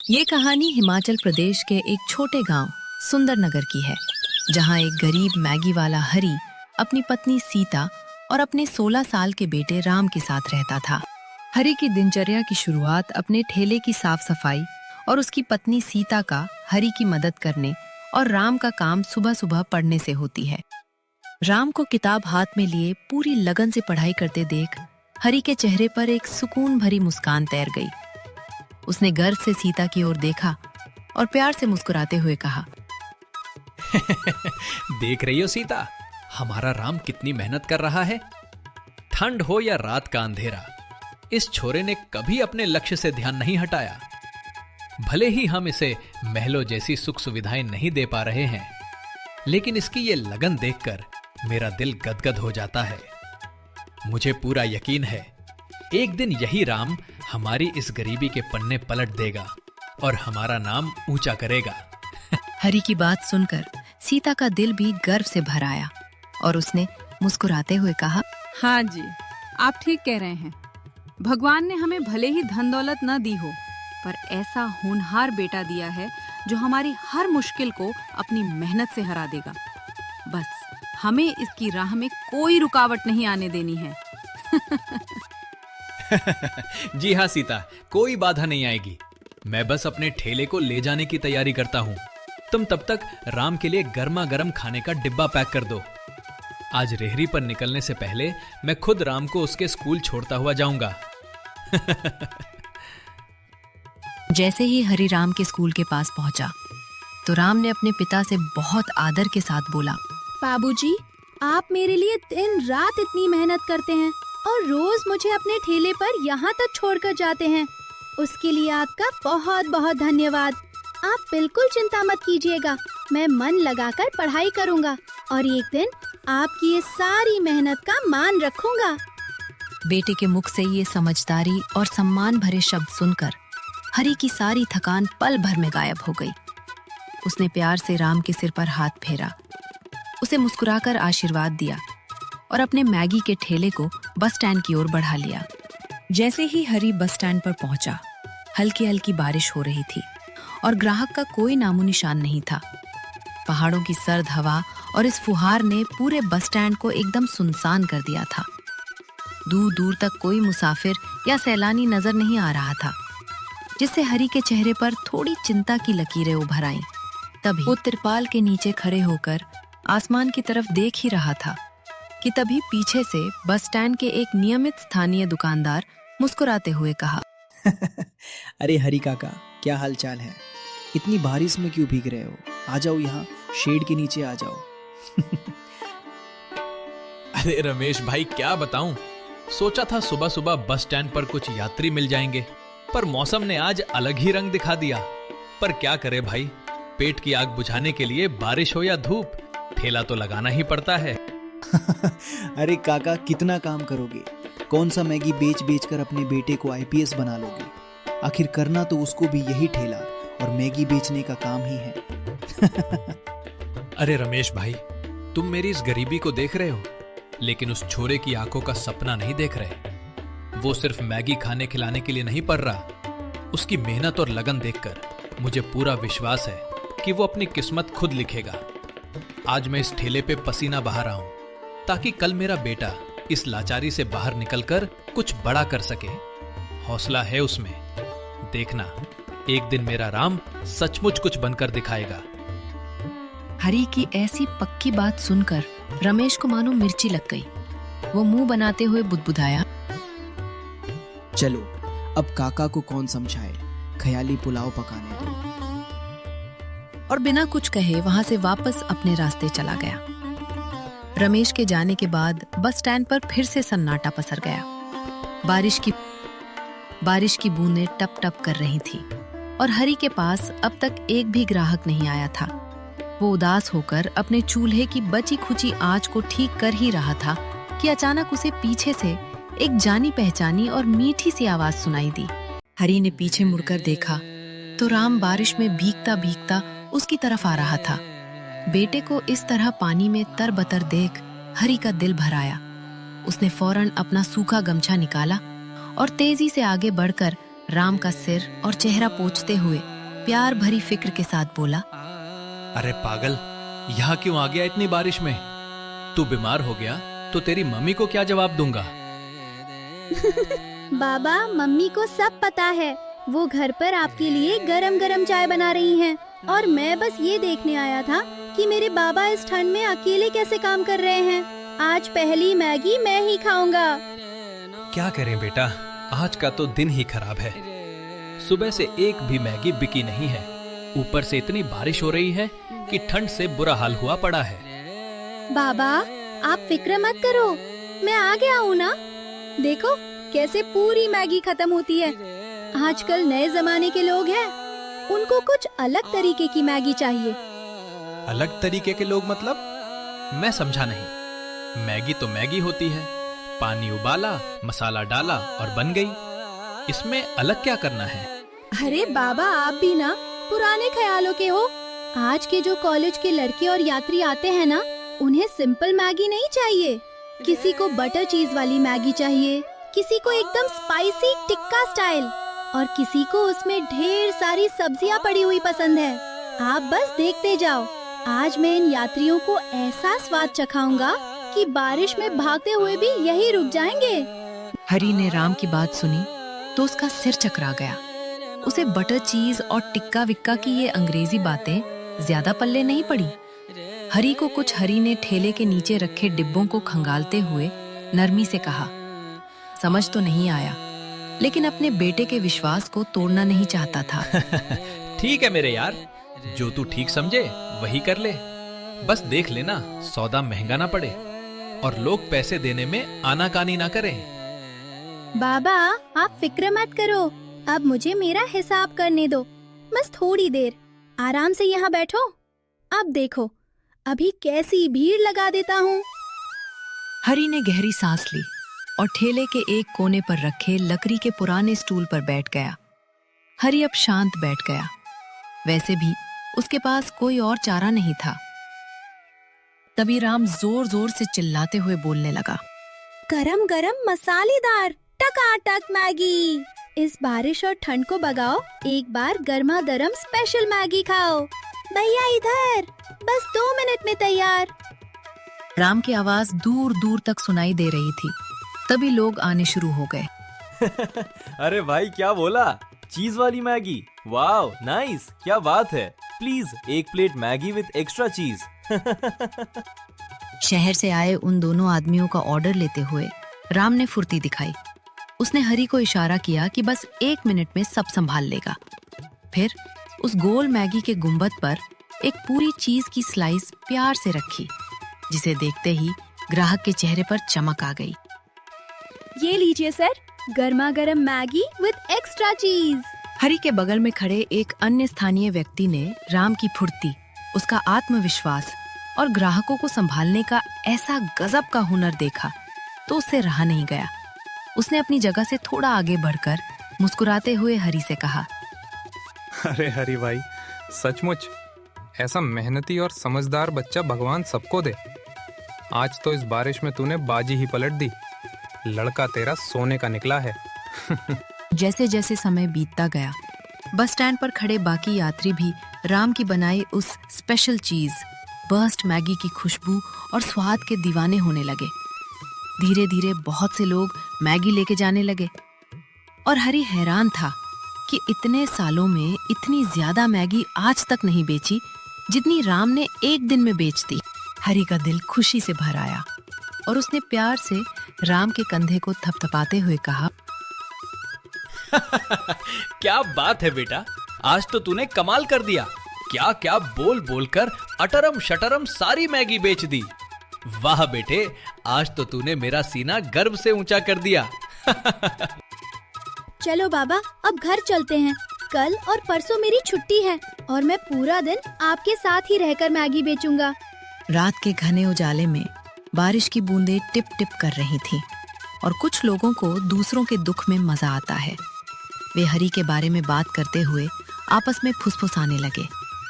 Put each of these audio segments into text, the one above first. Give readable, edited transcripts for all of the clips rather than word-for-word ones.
ये कहानी हिमाचल प्रदेश के एक छोटे गांव सुंदरनगर की है, जहां एक गरीब मैगी वाला हरी अपनी पत्नी सीता और अपने 16 साल के बेटे राम के साथ रहता था। हरी की दिनचर्या की शुरुआत अपने ठेले की साफ सफाई और उसकी पत्नी सीता का हरी की मदद करने और राम का काम सुबह सुबह पढ़ने से होती है। राम को किताब हाथ में लिए पूरी लगन से पढ़ाई करते देख हरी के चेहरे पर एक सुकून भरी मुस्कान तैर गई। उसने गर्व से सीता की ओर देखा और प्यार से मुस्कुराते हुए कहा, देख रही हो सीता, हमारा राम कितनी मेहनत कर रहा है। ठंड हो या रात का अंधेरा, इस छोरे ने कभी अपने लक्ष्य से ध्यान नहीं हटाया। भले ही हम इसे महलों जैसी सुख सुविधाएं नहीं दे पा रहे हैं, लेकिन इसकी ये लगन देखकर मेरा दिल गदगद हो जाता है। मुझे पूरा यकीन है, एक दिन यही राम हमारी इस गरीबी के पन्ने पलट देगा और हमारा नाम ऊंचा करेगा। हरी की बात सुनकर सीता का दिल भी गर्व से भर आया और उसने मुस्कुराते हुए कहा, हाँ जी, आप ठीक कह रहे हैं। भगवान ने हमें भले ही धन दौलत न दी हो, पर ऐसा होनहार बेटा दिया है जो हमारी हर मुश्किल को अपनी मेहनत से हरा देगा। बस हमें इसकी राह में कोई रुकावट नहीं आने देनी है। जी हाँ सीता, कोई बाधा नहीं आएगी। मैं बस अपने ठेले को ले जाने की तैयारी करता हूँ। तुम तब तक राम के लिए गर्मा गर्म खाने का डिब्बा पैक कर दो। आज रेहड़ी पर निकलने से पहले मैं खुद राम को उसके स्कूल छोड़ता हुआ जाऊंगा। जैसे ही हरी राम के स्कूल के पास पहुंचा तो राम ने अपने पिता से बहुत आदर के साथ बोला, बाबूजी, आप मेरे लिए दिन रात इतनी मेहनत करते हैं और रोज मुझे अपने ठेले पर यहाँ तक छोड़कर जाते हैं। उसके लिए आपका बहुत बहुत धन्यवाद। आप बिल्कुल चिंता मत कीजिएगा, मैं मन लगाकर पढ़ाई करूँगा और एक दिन आपकी ये सारी मेहनत का मान रखूँगा। बेटे के मुख से ये समझदारी और सम्मान भरे शब्द सुनकर हरी की सारी थकान पल भर में गायब हो गई। उसने प्यार से राम के सिर पर हाथ फेरा, उसे मुस्कुराकर आशीर्वाद दिया और अपने मैगी के ठेले को बस स्टैंड की ओर बढ़ा लिया। जैसे ही हरी बस स्टैंड पर पहुंचा, हल्की हल्की बारिश हो रही थी और ग्राहक का कोई नामो निशान नहीं था। पहाड़ों की सर्द हवा और इस फुहार ने पूरे बस स्टैंड को एकदम सुनसान कर दिया था। दूर दूर तक कोई मुसाफिर या सैलानी नजर नहीं आ रहा था, जिससे हरी के चेहरे पर थोड़ी चिंता की लकीरें उभर आईं। तभी वो तिरपाल के नीचे खड़े होकर आसमान की तरफ देख ही रहा था कि तभी पीछे से बस स्टैंड के एक नियमित स्थानीय दुकानदार मुस्कुराते हुए कहा, अरे हरी काका, क्या हाल चाल है? इतनी बारिश में क्यों भीग रहे हो? आ जाओ, यहाँ शेड के नीचे आ जाओ। अरे रमेश भाई, क्या बताऊं, सोचा था सुबह सुबह बस स्टैंड पर कुछ यात्री मिल जाएंगे, पर मौसम ने आज अलग ही रंग दिखा दिया। पर क्या करे भाई, पेट की आग बुझाने के लिए बारिश हो या धूप, ठेला तो लगाना ही पड़ता है। अरे काका, कितना काम करोगे? कौन सा मैगी बेच बेच कर अपने बेटे को आईपीएस बना लोगे? आखिर करना तो उसको भी यही ठेला और मैगी बेचने का काम ही है। अरे रमेश भाई, तुम मेरी इस गरीबी को देख रहे हो, लेकिन उस छोरे की आंखों का सपना नहीं देख रहे। वो सिर्फ मैगी खाने खिलाने के लिए नहीं पढ़ रहा। उसकी मेहनत और लगन देखकर मुझे पूरा विश्वास है कि वो अपनी किस्मत खुद लिखेगा। आज मैं इस ठेले पे पसीना बहा रहा हूं ताकि कल मेरा बेटा इस लाचारी से बाहर निकलकर कुछ बड़ा कर सके। हौसला है उसमें। देखना, एक दिन मेरा राम सचमुच कुछ बनकर दिखाएगा। हरी की ऐसी पक्की बात सुनकर रमेश को मानो मिर्ची लग गई। वो मुंह बनाते हुए बुदबुदाया, चलो अब काका को कौन समझाए, ख्याली पुलाव पकाने दो। और बिना कुछ कहे वहां से वापस अपने रास्ते चला गया। रमेश के जाने के बाद बस स्टैंड पर फिर से सन्नाटा पसर गया। बारिश की बूंदें टप टप कर रही थी और हरी के पास अब तक एक भी ग्राहक नहीं आया था। वो उदास होकर अपने चूल्हे की बची खुची आंच को ठीक कर ही रहा था कि अचानक उसे पीछे से एक जानी पहचानी और मीठी सी आवाज सुनाई दी। हरी ने पीछे मुड़कर देखा तो राम बारिश में भीगता भीगता उसकी तरफ आ रहा था। बेटे को इस तरह पानी में तरबतर देख हरी का दिल भर आया। उसने फौरन अपना सूखा गमछा निकाला और तेजी से आगे बढ़कर राम का सिर और चेहरा पोंछते हुए प्यार भरी फिक्र के साथ बोला, अरे पागल, यहाँ क्यों आ गया इतनी बारिश में? तू बीमार हो गया तो तेरी मम्मी को क्या जवाब दूंगा? बाबा, मम्मी को सब पता है। वो घर पर आपके लिए गरम गरम चाय बना रही हैं और मैं बस ये देखने आया था कि मेरे बाबा इस ठंड में अकेले कैसे काम कर रहे हैं। आज पहली मैगी मैं ही खाऊंगा। क्या करें बेटा, आज का तो दिन ही खराब है। सुबह से एक भी मैगी बिकी नहीं है। ऊपर से इतनी बारिश हो रही है कि ठंड से बुरा हाल हुआ पड़ा है। बाबा, आप फिक्र मत करो, मैं आ गया हूँ ना। देखो कैसे पूरी मैगी खत्म होती है। आजकल नए जमाने के लोग हैं, उनको कुछ अलग तरीके की मैगी चाहिए। अलग तरीके के लोग मतलब? मैं समझा नहीं। मैगी तो मैगी होती है, पानी उबाला, मसाला डाला और बन गई। इसमें अलग क्या करना है? अरे बाबा, आप भी ना पुराने ख्यालों के हो। आज के जो कॉलेज के लड़के और यात्री आते हैं ना, उन्हें सिंपल मैगी नहीं चाहिए। किसी को बटर चीज वाली मैगी चाहिए, किसी को एकदम स्पाइसी टिक्का स्टाइल और किसी को उसमें ढेर सारी सब्जियां पड़ी हुई पसंद है। आप बस देखते जाओ, आज मैं इन यात्रियों को ऐसा स्वाद चखाऊंगा कि बारिश में भागते हुए भी यही रुक जाएंगे। हरी ने राम की बात सुनी तो उसका सिर चकरा गया। उसे बटर चीज और टिक्का विक्का की ये अंग्रेजी बातें ज्यादा पल्ले नहीं पड़ी। हरी को कुछ हरी ने ठेले के नीचे रखे डिब्बों को खंगालते हुए नरमी से कहा। समझ तो नहीं आया, लेकिन अपने बेटे के विश्वास को तोड़ना नहीं चाहता था। ठीक है मेरे यार, जो तू ठीक समझे वही कर ले। बस देख लेना सौदा महंगा ना पड़े और लोग पैसे देने में आनाकानी ना करें। बाबा, आप फिक्र मत करो, अब मुझे मेरा हिसाब करने दो। बस थोड़ी देर आराम से यहाँ बैठो। अब देखो, अभी कैसी भीड़ लगा देता हूँ। हरी ने गहरी सांस ली और ठेले के एक कोने पर रखे लकड़ी के पुराने स्टूल पर बैठ गया। हरी अब शांत बैठ गया। वैसे भी उसके पास कोई और चारा नहीं था। तभी राम जोर जोर से चिल्लाते हुए बोलने लगा, गरम गरम मसालेदार टकाटक मैगी। इस बारिश और ठंड को भगाओ, एक बार गर्मा गर्म स्पेशल मैगी खाओ। भैया इधर, बस 2 मिनट में तैयार। राम की आवाज दूर दूर तक सुनाई दे रही थी। तभी लोग आने शुरू हो गए। अरे भाई, क्या बोला? चीज वाली मैगी? वाओ, नाइस, क्या बात है। प्लीज एक प्लेट मैगी विद एक्स्ट्रा चीज। शहर से आए उन दोनों आदमियों का ऑर्डर लेते हुए राम ने फुर्ती दिखाई। उसने हरी को इशारा किया कि बस 1 मिनट में सब संभाल लेगा। फिर उस गोल मैगी के गुंबद पर एक पूरी चीज की स्लाइस प्यार से रखी, जिसे देखते ही ग्राहक के चेहरे पर चमक आ गई। ये लीजिए सर, गर्मा गर्म मैगी विद एक्स्ट्रा चीज। हरी के बगल में खड़े एक अन्य स्थानीय व्यक्ति ने राम की फुर्ती, उसका आत्मविश्वास और ग्राहकों को संभालने का ऐसा गजब का हुनर देखा तो उससे रहा नहीं गया। उसने अपनी जगह से थोड़ा आगे बढ़कर मुस्कुराते हुए हरी से कहा, अरे हरी भाई, सचमुच ऐसा मेहनती और समझदार बच्चा भगवान सबको दे। आज तो इस बारिश में तूने बाजी ही पलट दी। लड़का तेरा सोने का निकला है। जैसे जैसे समय बीतता गया, बस स्टैंड पर खड़े बाकी यात्री भी राम की बनाई उस स्पेशल चीज बर्स्ट मैगी की खुशबू और स्वाद के दीवाने होने लगे। धीरे धीरे बहुत से लोग मैगी लेके जाने लगे और हरी हैरान था कि इतने सालों में इतनी ज्यादा मैगी आज तक नहीं बेची जितनी राम ने एक दिन में बेच दी। हरी का दिल खुशी से भर आया और उसने प्यार से राम के कंधे को थपथपाते हुए कहा, क्या बात है बेटा, आज तो तूने कमाल कर दिया। क्या क्या बोल बोलकर अटरम शटरम सारी मैगी बेच दी। वाह बेटे, आज तो तूने मेरा सीना गर्व से ऊंचा कर दिया। चलो बाबा, अब घर चलते हैं। कल और परसों मेरी छुट्टी है और मैं पूरा दिन आपके साथ ही रहकर मैगी बेचूंगा। रात के घने उजाले में बारिश की बूंदें टिप टिप कर रही थीं और कुछ लोगों को दूसरों के दुख में मजा आता है। वे हरी के बारे में बात करते हुए आपस में फुसफुसाने लगे।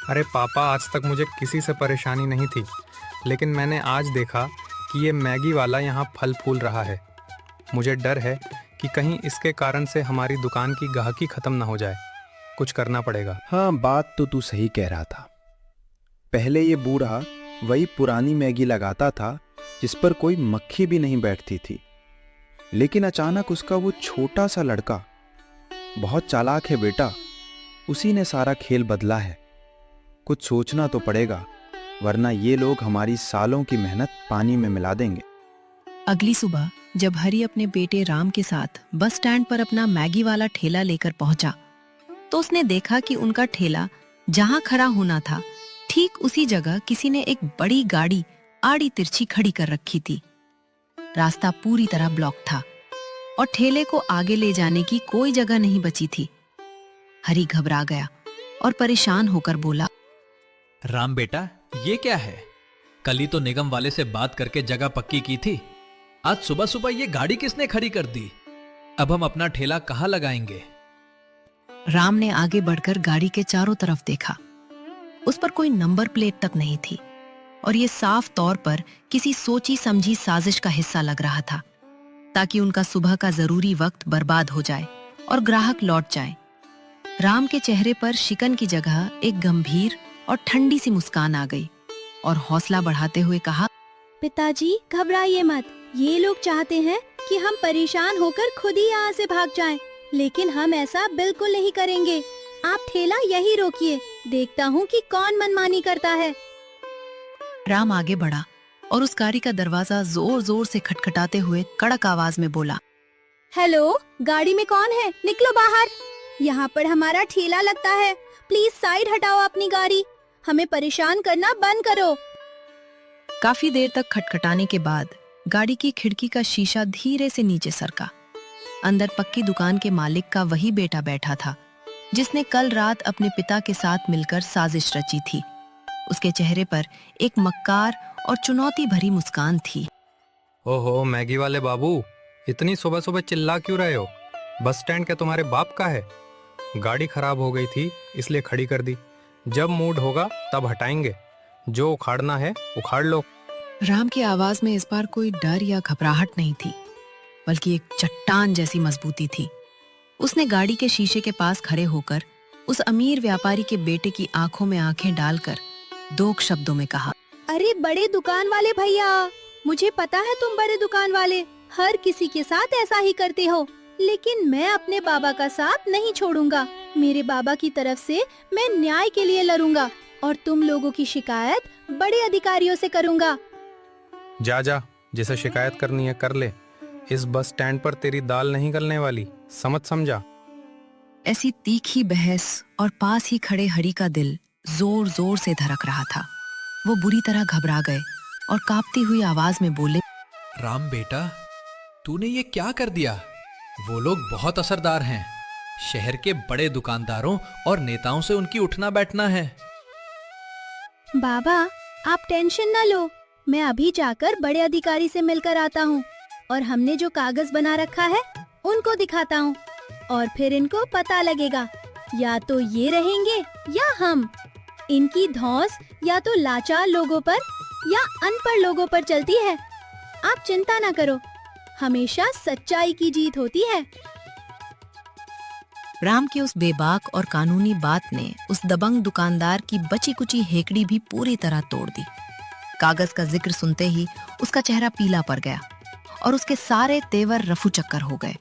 अरे पापा, आज तक मुझे किसी से परेशानी नहीं थी, लेकिन मैंने आज देखा कि ये मैगी वाला यहाँ फल फूल रहा है। मुझे डर है कि कहीं इसके कारण से हमारी दुकान की गाहकी खत्म ना हो जाए। कुछ करना पड़ेगा। हाँ, बात तो तू सही कह रहा था। पहले ये बूढ़ा वही पुरानी मैगी लगाता था जिस पर कोई मक्खी भी नहीं बैठती थी, लेकिन अचानक उसका वो छोटा सा लड़का, बहुत चालाक है बेटा, उसी ने सारा खेल बदला है। कुछ सोचना तो पड़ेगा, वरना ये लोग हमारी सालों की मेहनत पानी में मिला देंगे। अगली सुबह जब हरी अपने बेटे राम के साथ बस स्टैंड पर अपना मैगी वाला ठेला लेकर पहुंचा, तो उसने देखा कि उनका ठेला जहां खड़ा होना था, ठीक उसी जगह किसी ने एक बड़ी गाड़ी आड़ी तिरछी खड़ी कर रखी थी। रास्ता पूरी तरह ब्लॉक था और ठेले को आगे ले जाने की कोई जगह नहीं बची थी। हरी घबरा गया और परेशान होकर बोला, राम बेटा, ये क्या है? कल ही तो निगम वाले से बात करके जगह पक्की की थी। आज सुबह सुबह ये गाड़ी किसने खड़ी कर दी? अब हम अपना ठेला कहाँ लगाएंगे? राम ने आगे बढ़कर गाड़ी के चारों तरफ देखा। उस पर कोई नंबर प्लेट तक नहीं थी और ये साफ तौर पर किसी सोची समझी साजिश का हिस्सा लग रहा था, ताकि उनका सुबह का जरूरी वक्त बर्बाद हो जाए और ग्राहक लौट जाए। राम के चेहरे पर शिकन की जगह एक गंभीर और ठंडी सी मुस्कान आ गई और हौसला बढ़ाते हुए कहा, पिताजी घबराइए मत, ये लोग चाहते हैं कि हम परेशान होकर खुद ही यहाँ से भाग जाएं, लेकिन हम ऐसा बिल्कुल नहीं करेंगे। आप ठेला यही रोकिए, देखता हूँ कि कौन मनमानी करता है। राम आगे बढ़ा और उस गाड़ी का दरवाजा जोर जोर से खटखटाते हुए कड़क आवाज में बोला, हेलो, गाड़ी में कौन है? निकलो बाहर, यहाँ पर हमारा ठेला लगता है। प्लीज साइड हटाओ अपनी गाड़ी, हमें परेशान करना बंद करो। काफी देर तक खटखटाने के बाद गाड़ी की खिड़की का शीशा धीरे से नीचे सरका। अंदर पक्की दुकान के मालिक का वही बेटा बैठा था जिसने कल रात अपने पिता के साथ मिलकर साजिश रची थी। उसके चेहरे पर एक मक्कार और चुनौती भरी मुस्कान थी। ओहो मैगी वाले बाबू, इतनी सुबह सुबह चिल्ला क्यों रहे हो? बस स्टैंड क्या तुम्हारे बाप का है? गाड़ी खराब हो गई थी इसलिए खड़ी कर दी, जब मूड होगा तब हटाएंगे। जो उखाड़ना है उखाड़ लो। राम की आवाज में इस बार कोई डर या घबराहट नहीं थी, बल्कि एक चट्टान जैसी मजबूती थी। उसने गाड़ी के शीशे के पास खड़े होकर उस अमीर व्यापारी के बेटे की आंखों में आंखें डालकर दो शब्दों में कहा, अरे बड़े दुकान वाले भैया, मुझे पता है तुम बड़े दुकान वाले हर किसी के साथ ऐसा ही करते हो, लेकिन मैं अपने बाबा का साथ नहीं छोड़ूंगा। मेरे बाबा की तरफ से मैं न्याय के लिए लड़ूंगा और तुम लोगों की शिकायत बड़े अधिकारियों से करूंगा। जा जा, जिसे शिकायत करनी है कर ले। इस बस स्टैंड पर तेरी दाल नहीं गलने वाली, समझ समझा? ऐसी तीखी बहस और पास ही खड़े हरी का दिल जोर जोर से धड़क रहा था। वो बुरी तरह घबरा गए और कांपती हुई आवाज में बोले, राम बेटा, तूने ये क्या कर दिया? वो लोग बहुत असरदार हैं। शहर के बड़े दुकानदारों और नेताओं से उनकी उठना बैठना है। बाबा आप टेंशन न लो, मैं अभी जाकर बड़े अधिकारी से मिलकर आता हूँ और हमने जो कागज बना रखा है उनको दिखाता हूँ और फिर इनको पता लगेगा, या तो ये रहेंगे या हम। इनकी धौंस या तो लाचार लोगों पर या अनपढ़ लोगों पर चलती है। आप चिंता न करो, हमेशा सच्चाई की जीत होती है। राम की उस बेबाक और कानूनी बात ने उस दबंग दुकानदार की बची कुची हेकड़ी भी पूरी तरह तोड़ दी। कागज का जिक्र सुनते ही उसका चेहरा पीला पड़ गया और उसके सारे तेवर रफू चक्कर हो गए।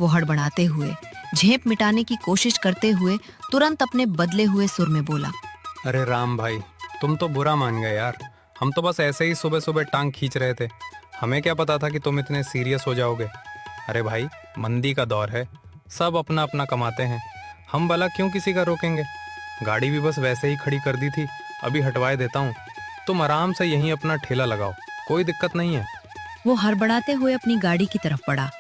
वो हड़बड़ाते हुए, झेप मिटाने की कोशिश करते हुए तुरंत अपने बदले हुए सुर में बोला, अरे राम भाई, तुम तो बुरा मान गए यार। हम तो बस ऐसे ही सुबह सुबह टांग खींच रहे थे, हमें क्या पता था कि तुम इतने सीरियस हो जाओगे। अरे भाई, मंदी का दौर है, सब अपना अपना कमाते हैं, हम भला क्यों किसी का रोकेंगे? गाड़ी भी बस वैसे ही खड़ी कर दी थी, अभी हटवाए देता हूँ। तुम आराम से यहीं अपना ठेला लगाओ, कोई दिक्कत नहीं है। वो हड़बड़ाते हुए अपनी गाड़ी की तरफ बढ़ा,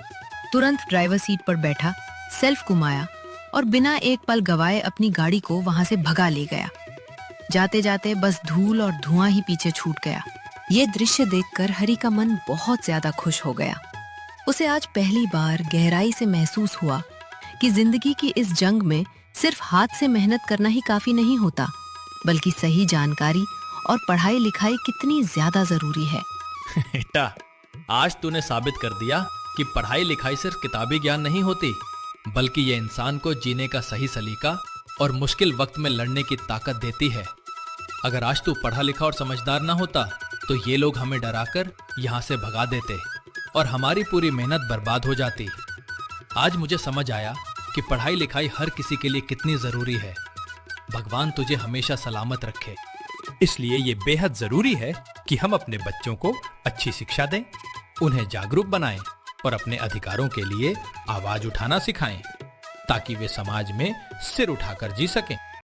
तुरंत ड्राइवर सीट पर बैठा, सेल्फ घुमाया और बिना एक पल गवाए अपनी गाड़ी को वहां से भगा ले गया। जाते जाते बस धूल और धुआं ही पीछे छूट गया। ये दृश्य देखकर हरी का मन बहुत ज्यादा खुश हो गया। उसे आज पहली बार गहराई से महसूस हुआ कि जिंदगी की इस जंग में सिर्फ हाथ से मेहनत करना ही काफी नहीं होता, बल्कि सही जानकारी और पढ़ाई लिखाई कितनी ज्यादा जरूरी है। बेटा, आज तूने साबित कर दिया कि पढ़ाई लिखाई सिर्फ किताबी ज्ञान नहीं होती, बल्कि ये इंसान को जीने का सही सलीका और मुश्किल वक्त में लड़ने की ताकत देती है। अगर आज तू पढ़ा लिखा और समझदार ना होता तो ये लोग हमें डराकर यहाँ से भगा देते और हमारी पूरी मेहनत बर्बाद हो जाती। आज मुझे समझ आया कि पढ़ाई लिखाई हर किसी के लिए कितनी जरूरी है। भगवान तुझे हमेशा सलामत रखे। इसलिए ये बेहद जरूरी है कि हम अपने बच्चों को अच्छी शिक्षा दें, उन्हें जागरूक बनाएं और अपने अधिकारों के लिए आवाज उठाना सिखाएं, ताकि वे समाज में सिर उठाकर जी सकें।